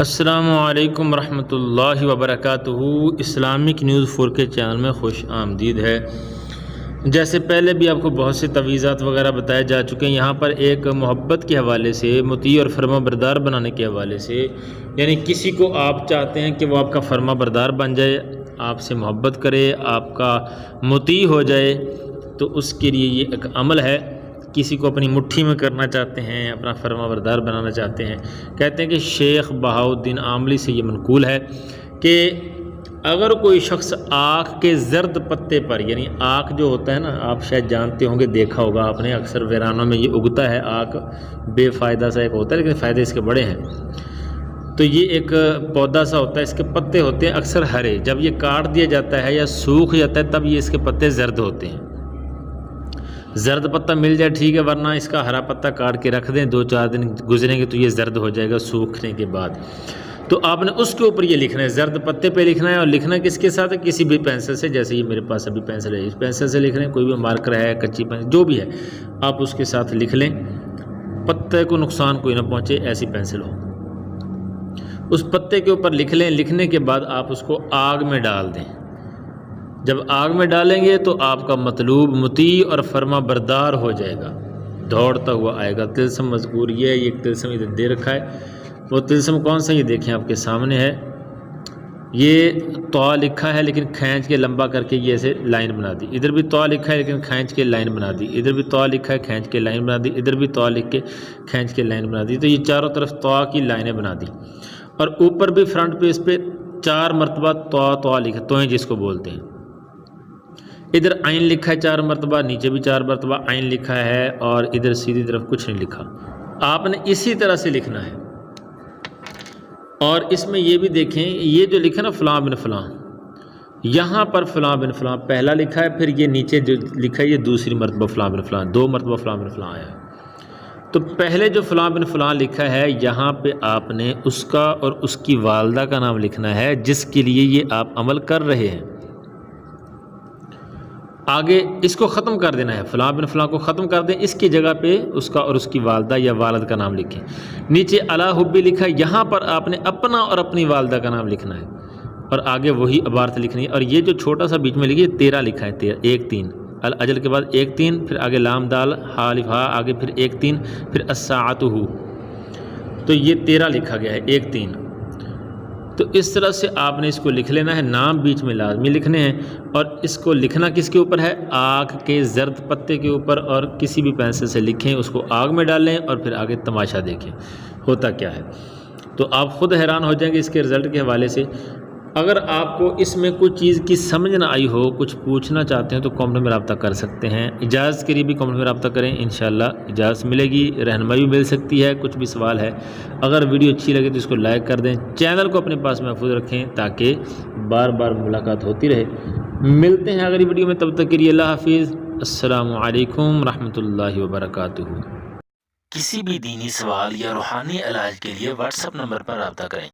السلام علیکم ورحمۃ اللہ وبرکاتہ۔ اسلامک نیوز 4K چینل میں خوش آمدید ہے۔ جیسے پہلے بھی آپ کو بہت سے تویزات وغیرہ بتائے جا چکے ہیں، یہاں پر ایک محبت کے حوالے سے، مطیع اور فرما بردار بنانے کے حوالے سے، یعنی کسی کو آپ چاہتے ہیں کہ وہ آپ کا فرما بردار بن جائے، آپ سے محبت کرے، آپ کا مطیع ہو جائے، تو اس کے لیے یہ ایک عمل ہے۔ کسی کو اپنی مٹھی میں کرنا چاہتے ہیں، اپنا فرما بردار بنانا چاہتے ہیں، کہتے ہیں کہ شیخ بہاؤالدین آملی سے یہ منقول ہے کہ اگر کوئی شخص آک کے زرد پتے پر، یعنی آک جو ہوتا ہے نا، آپ شاید جانتے ہوں گے، دیکھا ہوگا آپ نے، اکثر ویرانوں میں یہ اگتا ہے، آک بے فائدہ سا ایک ہوتا ہے لیکن فائدے اس کے بڑے ہیں۔ تو یہ ایک پودا سا ہوتا ہے، اس کے پتے ہوتے ہیں اکثر ہرے، جب یہ کاٹ دیا جاتا ہے یا سوکھ جاتا ہے تب یہ اس کے پتے زرد ہوتے ہیں۔ زرد پتہ مل جائے ٹھیک ہے، ورنہ اس کا ہرا پتہ کاٹ کے رکھ دیں، 2-4 دن گزریں گے تو یہ زرد ہو جائے گا سوکھنے کے بعد۔ تو آپ نے اس کے اوپر یہ لکھنا ہے، زرد پتے پہ لکھنا ہے، اور لکھنا کس کے ساتھ ہے؟ کسی بھی پینسل سے، جیسے یہ میرے پاس ابھی پینسل ہے، اس پینسل سے لکھ رہے ہیں، کوئی بھی مارکر ہے، کچی پینسل جو بھی ہے، آپ اس کے ساتھ لکھ لیں، پتے کو نقصان کوئی نہ پہنچے، ایسی پینسل ہو۔ اس پتے کے اوپر لکھ لیں، لکھنے کے بعد آپ اس کو آگ میں ڈال دیں۔ جب آگ میں ڈالیں گے تو آپ کا مطلوب مطیع اور فرما بردار ہو جائے گا، دوڑتا ہوا آئے گا۔ طلسم مذکور یہ ہے، یہ طلسم ادھر دے رکھا ہے، وہ طلسم کون سا یہ دیکھیں آپ کے سامنے ہے، یہ طا لکھا ہے لیکن کھینچ کے لمبا کر کے یہ ایسے لائن بنا دی، ادھر بھی طا لکھا ہے لیکن کھینچ کے لائن بنا دی، ادھر بھی طا لکھا ہے کھینچ کے لائن بنا دی، ادھر بھی طا لکھ کے کھینچ کے لائن بنا دی، تو یہ چاروں طرف طا کی لائنیں بنا دی، اور اوپر بھی فرنٹ پہ اس پہ 4 مرتبہ طا لکھا، توئیں جس کو بولتے ہیں۔ ادھر عین لکھا ہے 4 مرتبہ، نیچے بھی 4 مرتبہ عین لکھا ہے، اور ادھر سیدھی طرف کچھ نہیں لکھا۔ آپ نے اسی طرح سے لکھنا ہے، اور اس میں یہ بھی دیکھیں، یہ جو لکھا نا فلاں بن فلاں، یہاں پر فلاں بن فلاں پہلا لکھا ہے، پھر یہ نیچے جو لکھا ہے یہ دوسری مرتبہ فلاں بن فلاں، 2 مرتبہ فلاں بن فلاں آیا ہے۔ تو پہلے جو فلاں بن فلاں لکھا ہے، یہاں پہ آپ نے اس کا اور اس کی والدہ کا نام لکھنا ہے جس کے لیے یہ آپ عمل کر رہے ہیں۔ آگے اس کو ختم کر دینا ہے، فلاں بن فلاں کو ختم کر دیں، اس کی جگہ پہ اس کا اور اس کی والدہ یا والد کا نام لکھیں۔ نیچے علی حبی لکھا ہے، یہاں پر آپ نے اپنا اور اپنی والدہ کا نام لکھنا ہے، اور آگے وہی عبارت لکھنی ہے۔ اور یہ جو چھوٹا سا بیچ میں لکھیے 13 لکھا ہے، 1-3 الاجل کے بعد 1-3، پھر آگے لام دال حالف ہا، آگے پھر 1-3، پھر الساعۃ ہو، تو یہ 13 لکھا گیا ہے، 1-3۔ تو اس طرح سے آپ نے اس کو لکھ لینا ہے، نام بیچ میں لازمی لکھنے ہیں، اور اس کو لکھنا کس کے اوپر ہے؟ آگ کے زرد پتے کے اوپر، اور کسی بھی پینسل سے لکھیں، اس کو آگ میں ڈالیں، اور پھر آگے تماشا دیکھیں ہوتا کیا ہے۔ تو آپ خود حیران ہو جائیں گے اس کے رزلٹ کے حوالے سے۔ اگر آپ کو اس میں کوئی چیز کی سمجھ نہ آئی ہو، کچھ پوچھنا چاہتے ہیں، تو کامنٹ میں رابطہ کر سکتے ہیں، اجازت کے لیے بھی کامنٹ میں رابطہ کریں، انشاءاللہ اجازت ملے گی، رہنمائی بھی مل سکتی ہے، کچھ بھی سوال ہے۔ اگر ویڈیو اچھی لگے تو اس کو لائک کر دیں، چینل کو اپنے پاس محفوظ رکھیں تاکہ بار بار ملاقات ہوتی رہے۔ ملتے ہیں اگلی ویڈیو میں، تب تک کے لیے اللہ حافظ، السلام علیکم ورحمۃ اللہ وبرکاتہ۔ کسی بھی دینی سوال یا روحانی علاج کے لیے واٹس ایپ نمبر پر رابطہ کریں۔